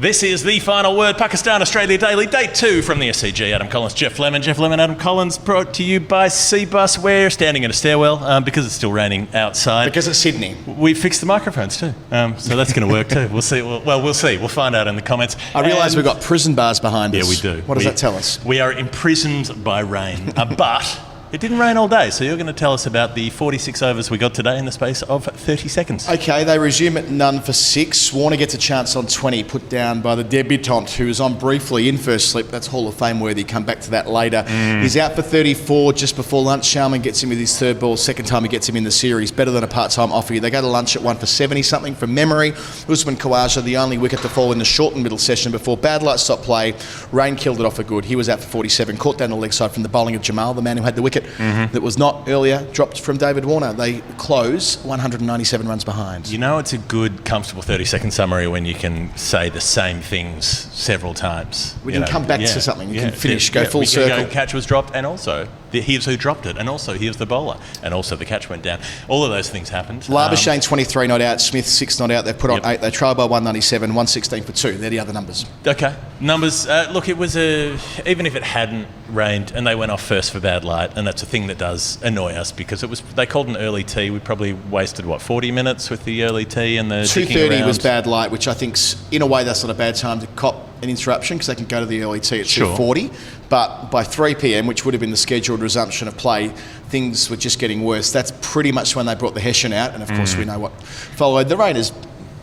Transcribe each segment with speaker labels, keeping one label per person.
Speaker 1: This is The Final Word, Pakistan Australia Daily, Day 2 from the SCG. Adam Collins, Jeff Lemon, Adam Collins, brought to you by CBUS. We're standing in a stairwell because it's still raining outside.
Speaker 2: Because it's Sydney.
Speaker 1: We fixed the microphones too, so that's going to work too. We'll see. We'll see. We'll find out in the comments.
Speaker 2: I realise we've got prison bars behind us.
Speaker 1: Yeah, we do.
Speaker 2: What does that tell us?
Speaker 1: We are imprisoned by rain, but it didn't rain all day, so you're going to tell us about the 46 overs we got today in the space of 30 seconds.
Speaker 2: Okay, they resume at none for 6. Warner gets a chance on 20, put down by the debutant, who was on briefly in first slip. That's Hall of Fame worthy. Come back to that later. He's out for 34 just before lunch. Sharman gets him with his third ball. Second time he gets him in the series. Better than a part-time offer. They go to lunch at 1 for 70-something from memory. Usman Khawaja, the only wicket to fall in the shortened middle session before bad light stopped play. Rain killed it off for good. He was out for 47. Caught down the leg side from the bowling of Jamal, the man who had the wicket. That was not earlier dropped from David Warner. They close 197 runs behind.
Speaker 1: You know, it's a good, comfortable 30-second summary when you can say the same things several times.
Speaker 2: We can come back to something. You can finish, go full circle.
Speaker 1: Catch was dropped, and also here's who dropped it, and also here's the bowler, and also the catch went down. All of those things happened.
Speaker 2: Labuschagne 23 not out, Smith 6 not out. They've put on 8. They trailed by 197, 116 for 2. They're the other numbers.
Speaker 1: Okay, numbers. Look, it was even if it hadn't rained and they went off first for bad light, and that's a thing that does annoy us because they called an early tee. We probably wasted 40 minutes with the early tee and the
Speaker 2: 2:30 was bad light, which I think's in a way that's not a bad time to cop an interruption because they can go to the early tee at 2:40. But by 3 p.m, which would have been the scheduled resumption of play, things were just getting worse. That's pretty much when they brought the Hessian out, and of course we know what followed. The rain has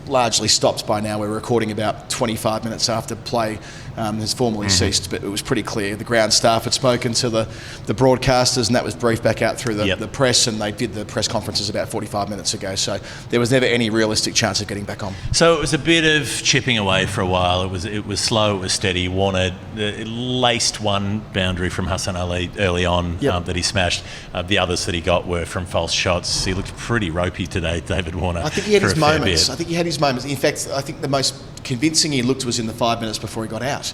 Speaker 2: largely stopped by now. We're recording about 25 minutes after play has formally ceased, but it was pretty clear. The ground staff had spoken to the broadcasters, and that was briefed back out through the press, and they did the press conferences about 45 minutes ago, so there was never any realistic chance of getting back on.
Speaker 1: So it was a bit of chipping away for a while. It was slow, it was steady. Warner laced one boundary from Hassan Ali early on that he smashed. The others that he got were from false shots. He looked pretty ropey today, David Warner.
Speaker 2: I think he had his moments. In fact, I think the most convincing he looked was in the 5 minutes before he got out.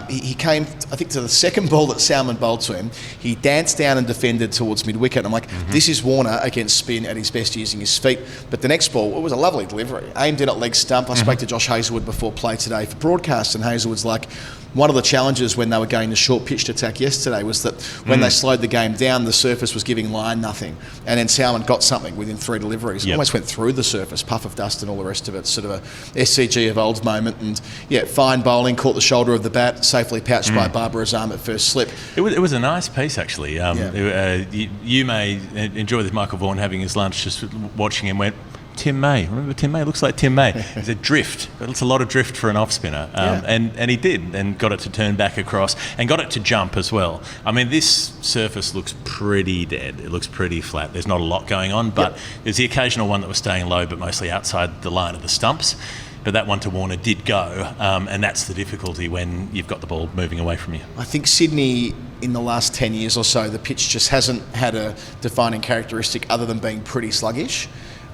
Speaker 2: He came, I think, to the second ball that Salman bowled to him. He danced down and defended towards mid-wicket. I'm like, this is Warner against spin at his best using his feet. But the next ball, it was a lovely delivery. Aimed in at leg stump. I spoke to Josh Hazelwood before play today for broadcast, and Hazelwood's like, one of the challenges when they were going to short pitched attack yesterday was that when they slowed the game down, the surface was giving line nothing. And then Salman got something within 3 deliveries. Almost went through the surface, puff of dust and all the rest of it. Sort of a SCG of old moment. And fine bowling, caught the shoulder of the bat, safely pouched by Babar Azam at first slip.
Speaker 1: It was a nice piece, actually. You may enjoy this Michael Vaughan having his lunch, just watching him, went, Tim May. Remember Tim May? Looks like Tim May. It's a drift. It's a lot of drift for an off spinner. And he did, and got it to turn back across and got it to jump as well. I mean, this surface looks pretty dead. It looks pretty flat. There's not a lot going on, but there's the occasional one that was staying low, but mostly outside the line of the stumps. But that one to Warner did go, and that's the difficulty when you've got the ball moving away from you.
Speaker 2: I think Sydney, in the last 10 years or so, the pitch just hasn't had a defining characteristic other than being pretty sluggish.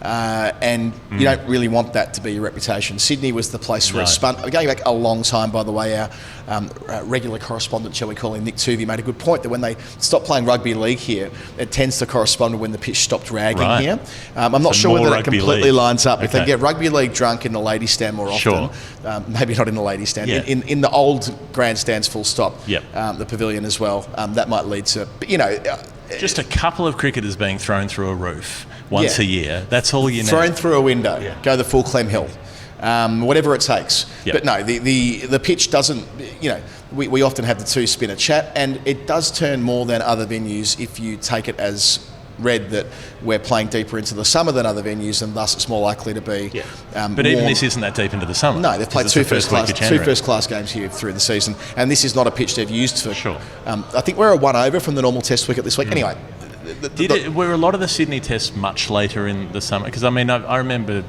Speaker 2: And you don't really want that to be your reputation. Sydney was the place where it spun. Going back a long time, by the way, our regular correspondent, shall we call him, Nick Tuvey, made a good point that when they stopped playing rugby league here, it tends to correspond to when the pitch stopped dragging here. I'm not sure whether that completely lines up. If they get rugby league drunk in the ladies' stand more often, maybe not in the ladies' stand, in the old grandstands full stop, the Pavilion as well, that might lead to,
Speaker 1: just a couple of cricketers being thrown through a roof once a year. That's all you need.
Speaker 2: Thrown through a window, go the full Clem Hill, whatever it takes. But no, the pitch doesn't. We often have the two spinner chat, and it does turn more than other venues if you take it as read that we're playing deeper into the summer than other venues, and thus it's more likely to be.
Speaker 1: But even this isn't that deep into the summer.
Speaker 2: No, they've played two first class games here through the season, and this is not a pitch they've used for. I think we're a 1 over from the normal Test wicket this week. Anyway,
Speaker 1: were a lot of the Sydney Tests much later in the summer? Because I remember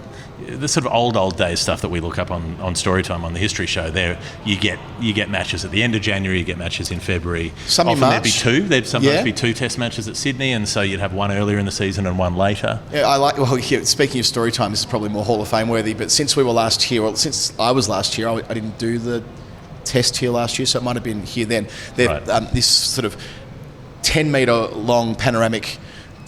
Speaker 1: the sort of old days stuff that we look up on Storytime on the History Show. There, you get matches at the end of January, you get matches in February.
Speaker 2: Some in March.
Speaker 1: There'd be 2. There'd sometimes be 2 Test matches at Sydney, and so you'd have one earlier in the season and one later.
Speaker 2: Speaking of Storytime, this is probably more Hall of Fame worthy. But since we were last here, since I was last here, I didn't do the Test here last year, so it might have been here then. This sort of 10 metre long panoramic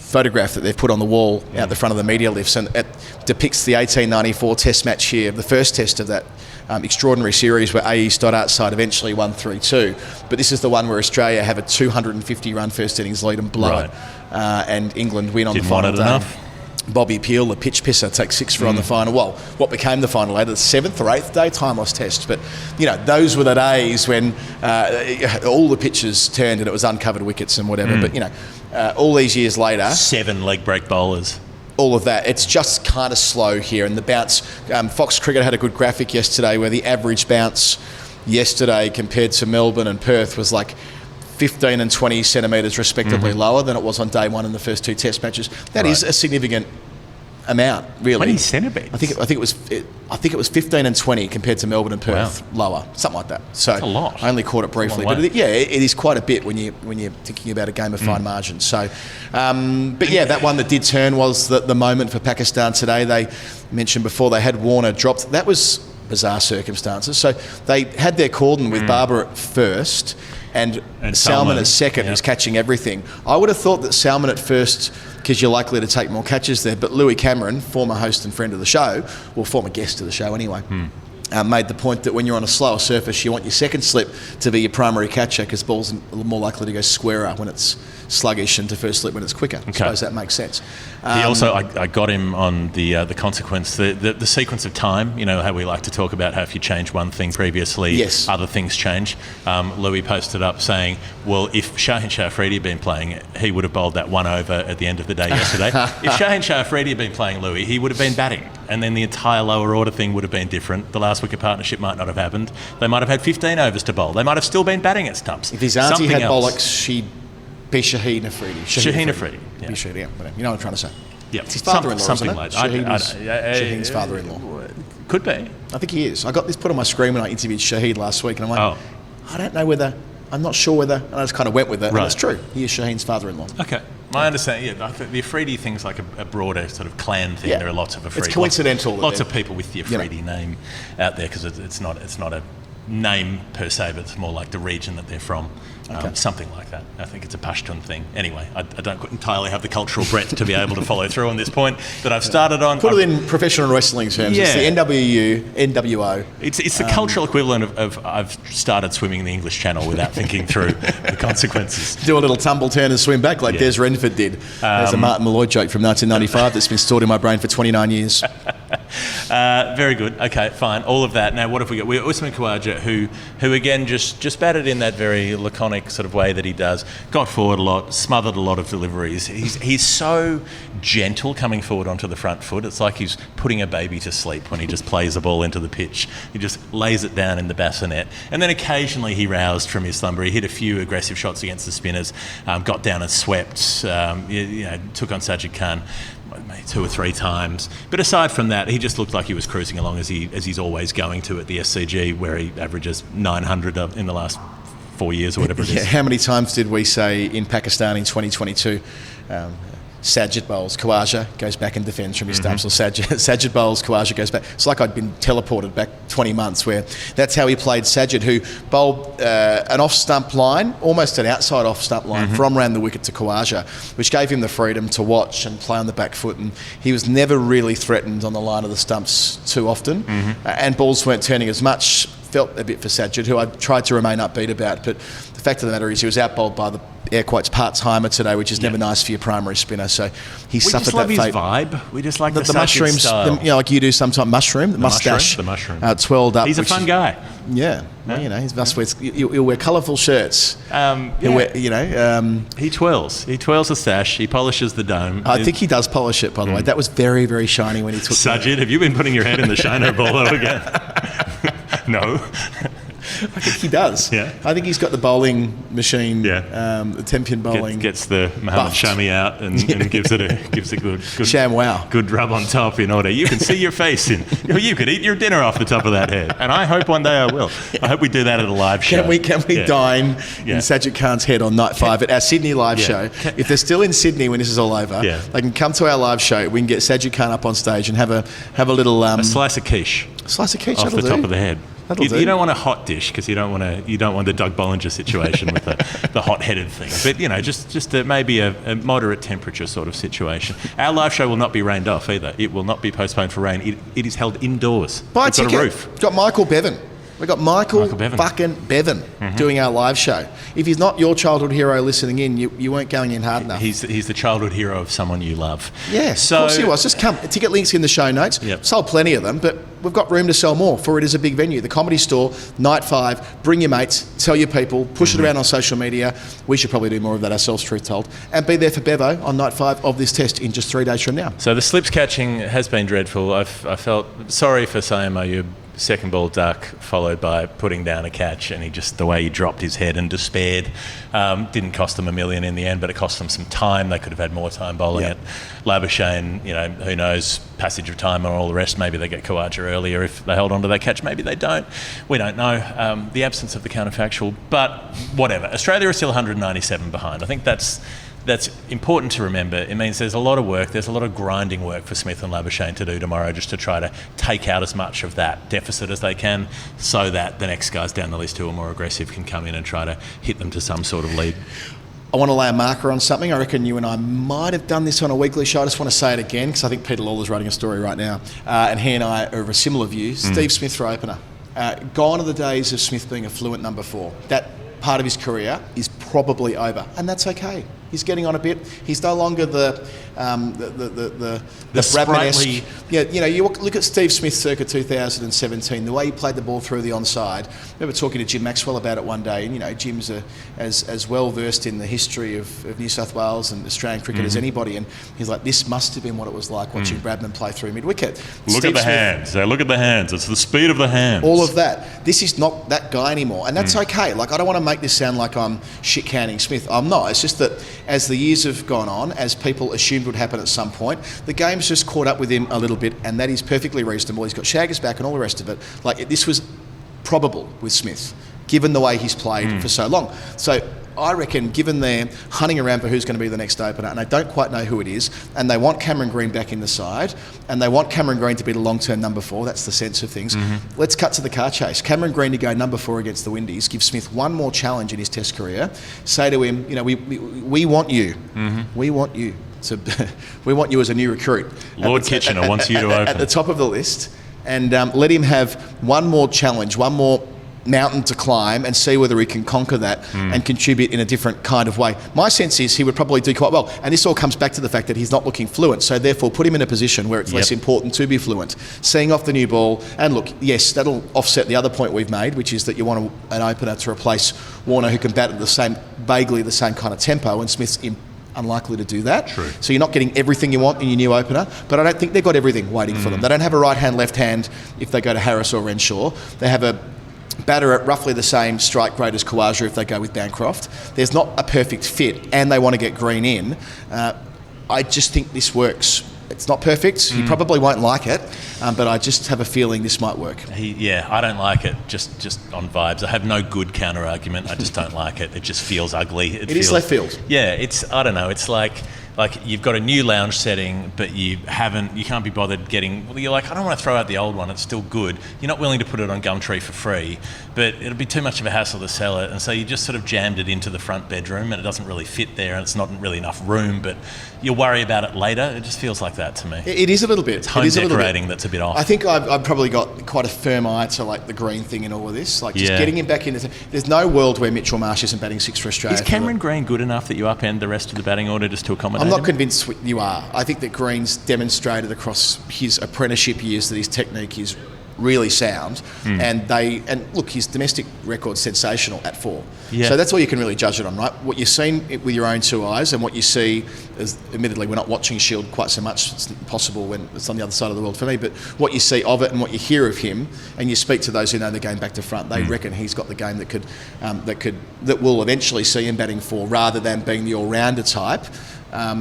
Speaker 2: photograph that they've put on the wall out the front of the media lifts, and it depicts the 1894 Test match here, the first test of that extraordinary series where AE Stoddart side eventually won 3-2. But this is the one where Australia have a 250-run first innings lead and blow it, and England win on the final day. Enough. Bobby Peel, the pitch pisser, takes 6 for on the final. Well, what became the final later, the 7th or 8th day, time lost test. But, those were the days when all the pitches turned and it was uncovered wickets and whatever. But, all these years later...
Speaker 1: 7 leg break bowlers.
Speaker 2: All of that. It's just kind of slow here. And the bounce... Fox Cricket had a good graphic yesterday where the average bounce yesterday compared to Melbourne and Perth was like 15 and 20 centimetres respectively lower than it was on day one in the first 2 test matches. That is a significant amount, really.
Speaker 1: 20 centimetres?
Speaker 2: I think it was 15 and 20 compared to Melbourne and Perth lower, something like that. So
Speaker 1: that's a lot.
Speaker 2: I only caught it briefly, but it is quite a bit when you're thinking about a game of fine margin. So, that one that did turn was the moment for Pakistan today. They mentioned before they had Warner dropped. That was bizarre circumstances. So they had their cordon with Barber at first. And Salman at second, who's catching everything. I would have thought that Salman at first, because you're likely to take more catches there, but Louis Cameron, former host and friend of the show, or former guest of the show anyway, made the point that when you're on a slower surface, you want your second slip to be your primary catcher, because ball's more likely to go squarer when it's sluggish and to first slip when it's quicker. I suppose that makes sense.
Speaker 1: He also, I got him on the consequence, the sequence of time. How we like to talk about how if you change one thing previously, other things change. Louis posted up saying, well, if Shaheen Shah Afridi had been playing, he would have bowled that 1 over at the end of the day yesterday. If Shaheen Shah Afridi had been playing Louis, he would have been batting. And then the entire lower order thing would have been different. The last wicket partnership might not have happened. They might have had 15 overs to bowl. They might have still been batting at stumps.
Speaker 2: If his auntie had bollocks, she'd be Shaheen Afridi.
Speaker 1: Shaheen Afridi.
Speaker 2: Yeah. You know what I'm trying to say.
Speaker 1: Yeah.
Speaker 2: It's his father-in-law,
Speaker 1: something
Speaker 2: isn't it?
Speaker 1: like that.
Speaker 2: Shaheen's father-in-law.
Speaker 1: Could be.
Speaker 2: I think he is. I got this put on my screen when I interviewed Shaheen last week, and I'm like, I don't know whether... I'm not sure whether... And I just kind of went with it, and it's true. He is Shaheen's father-in-law.
Speaker 1: Okay. My understanding, I think the Afridi thing's like a broader sort of clan thing. There are lots of Afridi.
Speaker 2: It's coincidental.
Speaker 1: Lots of people with the Afridi name out there, because it's not a name per se, but it's more like the region that they're from. Something like that. I think it's a Pashtun thing. Anyway, I don't entirely have the cultural breadth to be able to follow through on this point that I've started on.
Speaker 2: Put it in professional wrestling terms. It's the NWU, NWO.
Speaker 1: It's the cultural equivalent of I've started swimming in the English Channel without thinking through the consequences.
Speaker 2: Do a little tumble turn and swim back like Des Renford did. There's a Martin Malloy joke from 1995 that's been stored in my brain for 29 years.
Speaker 1: Very good. Okay, fine. All of that. Now, what have we got? We got Usman Khawaja, who again just batted in that very laconic sort of way that he does. Got forward a lot, smothered a lot of deliveries. He's so gentle coming forward onto the front foot. It's like he's putting a baby to sleep when he just plays a ball into the pitch. He just lays it down in the bassinet. And then occasionally he roused from his slumber. He hit a few aggressive shots against the spinners, got down and swept, took on Saget Khan 2 or 3 times. But aside from that, he just looked like he was cruising along as he's always going to at the SCG, where he averages 900 in the last 4 years or whatever it is.
Speaker 2: How many times did we say in Pakistan in 2022, Saget bowls, Khawaja goes back and defends from his stumps, or Saget bowls, Khawaja goes back. It's like I'd been teleported back 20 months, where that's how he played Saget, who bowled an off-stump line, almost an outside off-stump line, from around the wicket to Khawaja, which gave him the freedom to watch and play on the back foot, and he was never really threatened on the line of the stumps too often, and balls weren't turning as much. Felt a bit for Saget, who I tried to remain upbeat about, but the fact of the matter is he was outbowled by the air quotes part-timer today, which is never nice for your primary spinner. So he suffered that fate.
Speaker 1: We just love his vibe. We just like the
Speaker 2: mushrooms,
Speaker 1: style.
Speaker 2: Like you do sometimes. Mushroom, the mustache,
Speaker 1: the mushroom,
Speaker 2: twirled up.
Speaker 1: He's a fun guy.
Speaker 2: Yeah, well, he must wear. He'll wear colourful shirts. He'll wear,
Speaker 1: he twirls. He twirls the sash. He polishes the dome.
Speaker 2: I think he does polish it. By the way, that was very, very shiny when he took.
Speaker 1: Saget, have you been putting your head in the shiner ball again? No.
Speaker 2: I think he does.
Speaker 1: Yeah.
Speaker 2: I think he's got the bowling machine. Yeah. The 10-pin bowling.
Speaker 1: Gets the Mohammed Shami out and gives it a good
Speaker 2: Sham wow.
Speaker 1: Good rub on top in order. You can see your face in. You could eat your dinner off the top of that head. And I hope one day I will. I hope we do that at a live show.
Speaker 2: Can we dine in Saget Khan's head on night 5 at our Sydney live show? If they're still in Sydney when this is all over, they can come to our live show. We can get Saget Khan up on stage and have a little
Speaker 1: a slice of quiche.
Speaker 2: Slice of quiche
Speaker 1: off the top of the head. You don't want a hot dish because you don't want the Doug Bollinger situation with the hot-headed thing. But just maybe a moderate temperature sort of situation. Our live show will not be rained off either. It will not be postponed for rain. It is held indoors.
Speaker 2: Buy a
Speaker 1: We've got
Speaker 2: ticket.
Speaker 1: a roof.
Speaker 2: We've got Michael Bevan. We've got Michael fucking Bevan doing our live show. If he's not your childhood hero listening in, you weren't going in hard enough.
Speaker 1: He's the childhood hero of someone you love.
Speaker 2: Yeah,
Speaker 1: so,
Speaker 2: of course he was. Just come. Ticket links in the show notes.
Speaker 1: Yep.
Speaker 2: Sold plenty of them, but we've got room to sell more, for it is a big venue. The Comedy Store, Night 5, bring your mates, tell your people, push it around on social media. We should probably do more of that ourselves, truth told. And be there for Bevo on Night 5 of this test in just 3 days from now.
Speaker 1: So the slips catching has been dreadful. I felt sorry for Sayama. Second ball duck followed by putting down a catch, and the way he dropped his head and despaired. Didn't cost them $1 million in the end, but it cost them some time. They could have had more time bowling it. Labuschagne, who knows, passage of time and all the rest. Maybe they get Khawaja earlier if they hold on to that catch. Maybe they don't. We don't know. The absence of the counterfactual, but whatever. Australia is still 197 behind. I think that's important to remember. It means there's a lot of work, there's a lot of grinding work for Smith and Labuschagne to do tomorrow, just to try to take out as much of that deficit as they can, so that the next guys down the list who are more aggressive can come in and try to hit them to some sort of lead.
Speaker 2: I want to lay a marker on something. I reckon you and I might have done this on a weekly show. I just want to say it again, because I think Peter Lawler's writing a story right now, and he and I are of a similar view. Steve Smith for opener. Gone are the days of Smith being a fluent number 4. That part of his career is probably over, and that's okay. He's getting on a bit. He's no longer the Bradman-esque. Yeah, you look at Steve Smith circa 2017, the way he played the ball through the onside. I remember talking to Jim Maxwell about it one day, and Jim's as well versed in the history of New South Wales and Australian cricket as anybody, and he's like, this must have been what it was like watching Bradman play through mid-wicket.
Speaker 1: Look at the hands. Look at the hands. It's the speed of the hands.
Speaker 2: All of that. This is not that guy anymore, and that's okay. Like, I don't want to make this sound like I'm shit-canning Smith. I'm not. It's just that as the years have gone on, as people assumed would happen at some point, the game's just caught up with him a little bit, and that is perfectly reasonable. He's got Shaggers back and all the rest of it. Like, this was probable with Smith, given the way he's played for so long. So I reckon, given they're hunting around for who's going to be the next opener, and they don't quite know who it is, and they want Cameron Green back in the side, and they want Cameron Green to be the long-term number 4, that's the sense of things. Let's cut to the car chase. Cameron Green to go number 4 against the Windies, give Smith one more challenge in his test career, say to him, we want you. We want you. So we want you as a new recruit.
Speaker 1: Lord Kitchener wants you to open.
Speaker 2: At the top of the list, and let him have one more challenge, one more mountain to climb, and see whether he can conquer that and contribute in a different kind of way. My sense is he would probably do quite well, and this all comes back to the fact that he's not looking fluent, so therefore put him in a position where it's less important to be fluent, seeing off the new ball. And look, yes, that'll offset the other point we've made, which is that you want an opener to replace Warner, who can bat at vaguely the same kind of tempo, and Smith's unlikely to do that.
Speaker 1: True.
Speaker 2: So you're not getting everything you want in your new opener, but I don't think they've got everything waiting for them. They don't have a right hand, left hand if they go to Harris or Renshaw. They have a batter at roughly the same strike rate as Khawaja if they go with Bancroft. There's not a perfect fit, and they want to get Green in. I just think this works. It's not perfect. He probably won't like it, but I just have a feeling this might work.
Speaker 1: I don't like it, just on vibes. I have no good counter-argument. I just don't like it. It just feels ugly. It
Speaker 2: is left field.
Speaker 1: Yeah, I don't know. It's like you've got a new lounge setting, but you can't be bothered getting, you're like, I don't want to throw out the old one, it's still good. You're not willing to put it on Gumtree for free, but it'll be too much of a hassle to sell it, and so you just sort of jammed it into the front bedroom, and it doesn't really fit there, and it's not really enough room, but you'll worry about it later. It just feels like that to me.
Speaker 2: It is a little bit.
Speaker 1: It's home decorating that's a bit off.
Speaker 2: I think I've probably got quite a firm eye to like the Green thing and all of this, like just getting him back in. There's no world where Mitchell Marsh isn't batting 6 for Australia.
Speaker 1: Is Cameron Green good enough that you upend the rest of the batting order just to accommodate
Speaker 2: I'm not
Speaker 1: him?
Speaker 2: convinced you are. I think that Green's demonstrated across his apprenticeship years that his technique is really sound, and look, his domestic record's sensational at 4.
Speaker 1: Yeah.
Speaker 2: So that's all you can really judge it on, right? What you've seen with your own 2 eyes, and what you see is, admittedly, we're not watching Shield quite so much. It's impossible when it's on the other side of the world for me. But what you see of it and what you hear of him, and you speak to those who know the game back to front, they reckon he's got the game that will eventually see him batting 4, rather than being the all-rounder type.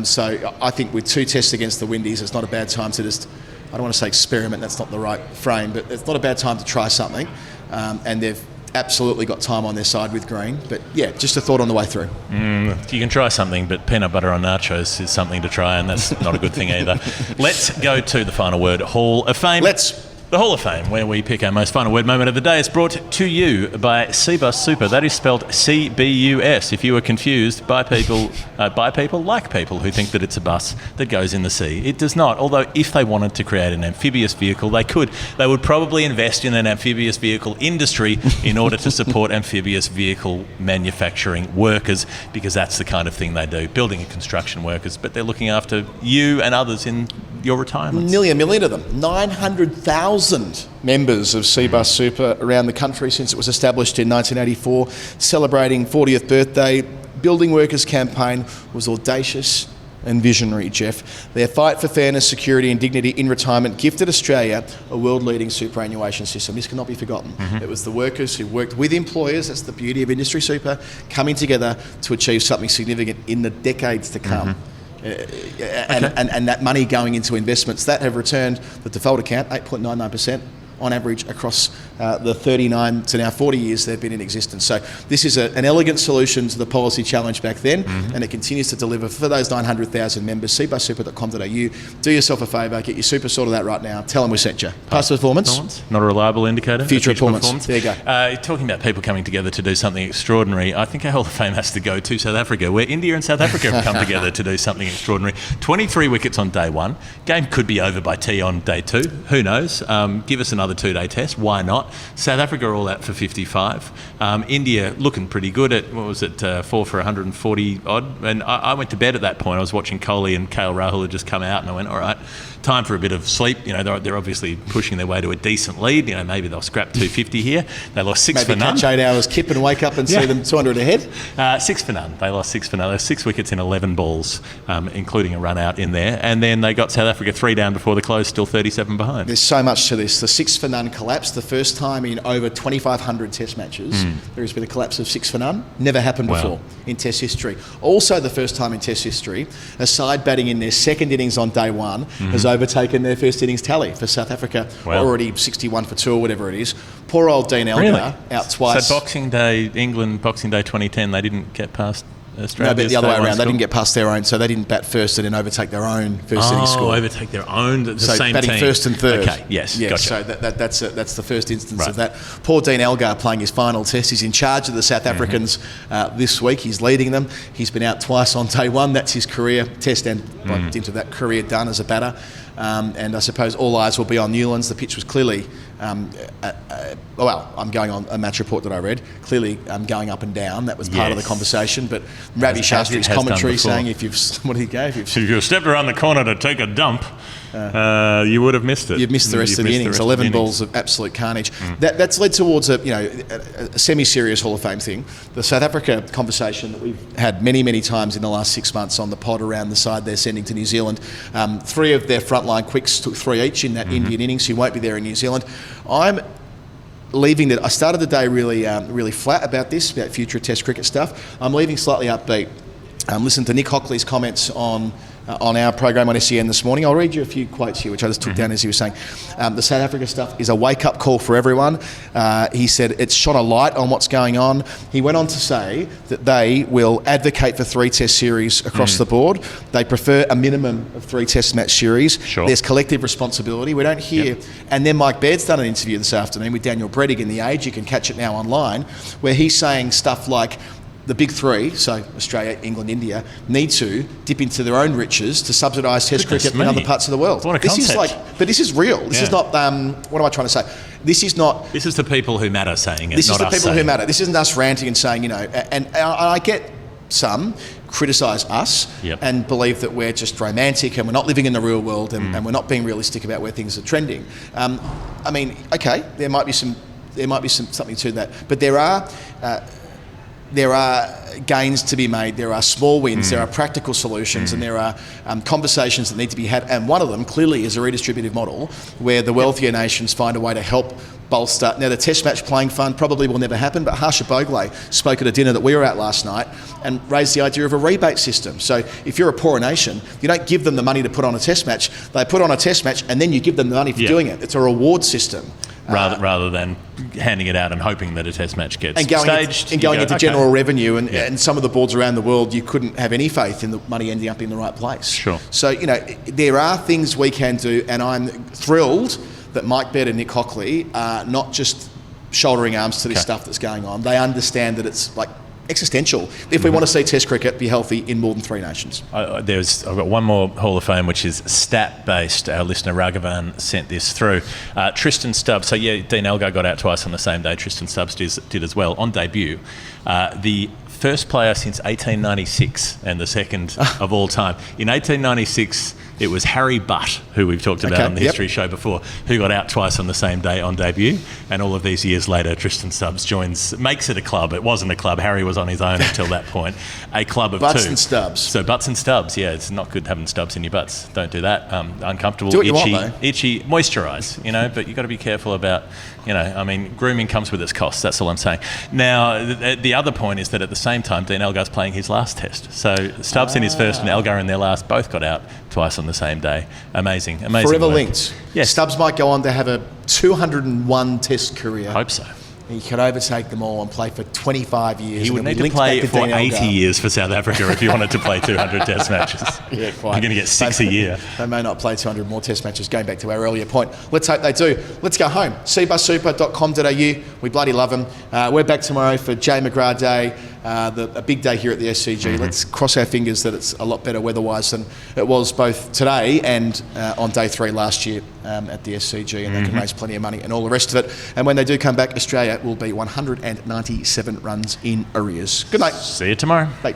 Speaker 2: So I think with 2 tests against the Windies, it's not a bad time to just, I don't want to say experiment, that's not the right frame, but it's not a bad time to try something. And they've absolutely got time on their side with Green. But yeah, just a thought on the way through.
Speaker 1: You can try something, but peanut butter on nachos is something to try, and that's not a good thing either. Let's go to the final word, Hall of Fame.
Speaker 2: Let's.
Speaker 1: The Hall of Fame, where we pick our most final word moment of the day, is brought to you by Seabus Super. That is spelled CBUS. If you were confused by people like people who think that it's a bus that goes in the sea, it does not. Although if they wanted to create an amphibious vehicle, they could. They would probably invest in an amphibious vehicle industry in order to support amphibious vehicle manufacturing workers, because that's the kind of thing they do, building and construction workers. But they're looking after you and others in your retirements.
Speaker 2: Nearly a million of them. 900,000 members of Seabus Super around the country since it was established in 1984, celebrating 40th birthday. Building Workers campaign was audacious and visionary, Jeff. Their fight for fairness, security and dignity in retirement gifted Australia a world-leading superannuation system. This cannot be forgotten. It was the workers who worked with employers, that's the beauty of industry super, coming together to achieve something significant in the decades to come. And that money going into investments that have returned the default account 8.99% on average across the 39 to now 40 years they've been in existence. So this is an elegant solution to the policy challenge back then, and it continues to deliver for those 900,000 members. cbussuper.com.au. Do yourself a favour, get your super sorted out right now. Tell them we sent you. Past performance.
Speaker 1: Not a reliable indicator.
Speaker 2: Future performance. There you go.
Speaker 1: Talking about people coming together to do something extraordinary, I think our Hall of Fame has to go to South Africa, where India and South Africa have come together to do something extraordinary. 23 wickets on day one. Game could be over by tea on day two. Who knows? Give us another 2-day test. Why not? South Africa are all out for 55. India looking pretty good at, 4 for 140 odd. And I went to bed at that point. I was watching Kohli and KL Rahul had just come out, and I went, all right, time for a bit of sleep. They're obviously pushing their way to a decent lead. Maybe they'll scrap 250 here. They lost 6 for none.
Speaker 2: Maybe catch 8 hours kip and wake up and see them 200 ahead.
Speaker 1: 6 for none. They lost 6 for none. There's 6 wickets in 11 balls, including a run out in there. And then they got South Africa 3 down before the close, still 37 behind.
Speaker 2: There's so much to this. The 6 for none collapse, the first time in over 2,500 test matches there has been a collapse of 6 for none. Never happened before in test history. Also the first time in test history, a side batting in their second innings on day one has overtaken their first innings tally for South Africa. Already 61 for 2 or whatever it is. Poor old Dean Elgar out twice.
Speaker 1: So Boxing Day, England, Boxing Day 2010, they didn't get past Australia.
Speaker 2: No, but the other way around. They didn't get past their own, so they didn't bat first and then overtake their own first innings score.
Speaker 1: Overtake their own, the same
Speaker 2: batting
Speaker 1: team.
Speaker 2: first and third.
Speaker 1: Okay, yes, gotcha.
Speaker 2: So that's the first instance of that. Poor Dean Elgar playing his final test. He's in charge of the South Africans this week. He's leading them. He's been out twice on day one. That's his career test and into that career done as a batter. And I suppose all eyes will be on Newlands. The pitch was clearly, I'm going on a match report that I read, clearly going up and down. That was part of the conversation. But Ravi Shastri's commentary saying if you've
Speaker 1: stepped around the corner to take a dump, you would have missed it.
Speaker 2: You've missed the rest of the innings. 11 balls of absolute carnage. That's led towards a semi-serious Hall of Fame thing. The South Africa conversation that we've had many, many times in the last 6 months on the pod around the side they're sending to New Zealand. 3 of their frontline quicks took 3 each in that Indian innings, who won't be there in New Zealand. I'm leaving that. I started the day really flat about future Test cricket stuff. I'm leaving slightly upbeat. Listen to Nick Hockley's comments on our program on SEN this morning. I'll read you a few quotes here, which I just took down as he was saying. The South Africa stuff is a wake-up call for everyone. He said it's shone a light on what's going on. He went on to say that they will advocate for 3 Test series across the board. They prefer a minimum of 3 Test match series.
Speaker 1: Sure.
Speaker 2: There's collective responsibility. We don't hear... And then Mike Baird's done an interview this afternoon with Daniel Brettig in The Age. You can catch it now online, where he's saying stuff like, the big 3, so Australia, England, India, need to dip into their own riches to subsidise Test cricket in other parts of the world.
Speaker 1: What a concept.
Speaker 2: But this is real. This is not, what am I trying to say? This is
Speaker 1: the people who matter saying it,
Speaker 2: This is
Speaker 1: not
Speaker 2: the
Speaker 1: us
Speaker 2: people who
Speaker 1: saying
Speaker 2: matter. This isn't us ranting and saying, and I get some criticise us and believe that we're just romantic and we're not living in the real world and we're not being realistic about where things are trending. There might be something to that, but there are gains to be made, there are small wins, there are practical solutions, and there are conversations that need to be had. And one of them clearly is a redistributive model where the wealthier nations find a way to help bolster. Now, the Test match playing fund probably will never happen, but Harsha Bogle spoke at a dinner that we were at last night and raised the idea of a rebate system. So if you're a poorer nation, you don't give them the money to put on a Test match. They put on a Test match and then you give them the money for doing it. It's a reward system.
Speaker 1: Rather than handing it out and hoping that a Test match gets staged.
Speaker 2: And going into general revenue and some of the boards around the world, you couldn't have any faith in the money ending up in the right place.
Speaker 1: Sure.
Speaker 2: So, there are things we can do, and I'm thrilled that Mike Baird and Nick Hockley are not just shouldering arms to this stuff that's going on. They understand that it's like existential if we want to see Test cricket be healthy in more than 3 nations.
Speaker 1: I've got one more Hall of Fame, which is stat-based. Our listener Raghavan sent this through. Tristan Stubbs. So yeah, Dean Elgar got out twice on the same day. Tristan Stubbs did as well on debut. The first player since 1896 and the second of all time. In 1896, it was Harry Butt, who we've talked about on the History Show before, who got out twice on the same day on debut. And all of these years later, Tristan Stubbs makes it a club. It wasn't a club. Harry was on his own until that point. A club of
Speaker 2: Butts
Speaker 1: 2.
Speaker 2: and Stubbs.
Speaker 1: So butts and stubs, yeah. It's not good having stubs in your butts. Don't do that. Uncomfortable,
Speaker 2: Do what you
Speaker 1: itchy,
Speaker 2: want, though.
Speaker 1: itchy. Moisturise, but you've got to be careful about, grooming comes with its costs. That's all I'm saying. Now, the other point is that at the same time, Dean Elgar's playing his last test. So Stubbs in his first and Elgar in their last both got out twice on the same day. Amazing.
Speaker 2: Forever
Speaker 1: work.
Speaker 2: linked.
Speaker 1: Yes.
Speaker 2: Stubbs might go on to have a 201 Test career.
Speaker 1: Hope so.
Speaker 2: He could overtake them all and play for 25 years.
Speaker 1: He would need to play for 80 years for South Africa if he wanted to play 200 Test matches.
Speaker 2: Yeah, quite.
Speaker 1: You're going to get 6 a year.
Speaker 2: They may not play 200 more Test matches, going back to our earlier point. Let's hope they do. Let's go home. SeabusSuper.com.au. We bloody love them. We're back tomorrow for Jay McGrath Day, a big day here at the SCG. Let's cross our fingers that it's a lot better weather-wise than it was both today and on day 3 last year at the SCG, and they can raise plenty of money and all the rest of it. And when they do come back, Australia will be 197 runs in arrears. Good night.
Speaker 1: See you tomorrow.
Speaker 2: Bye.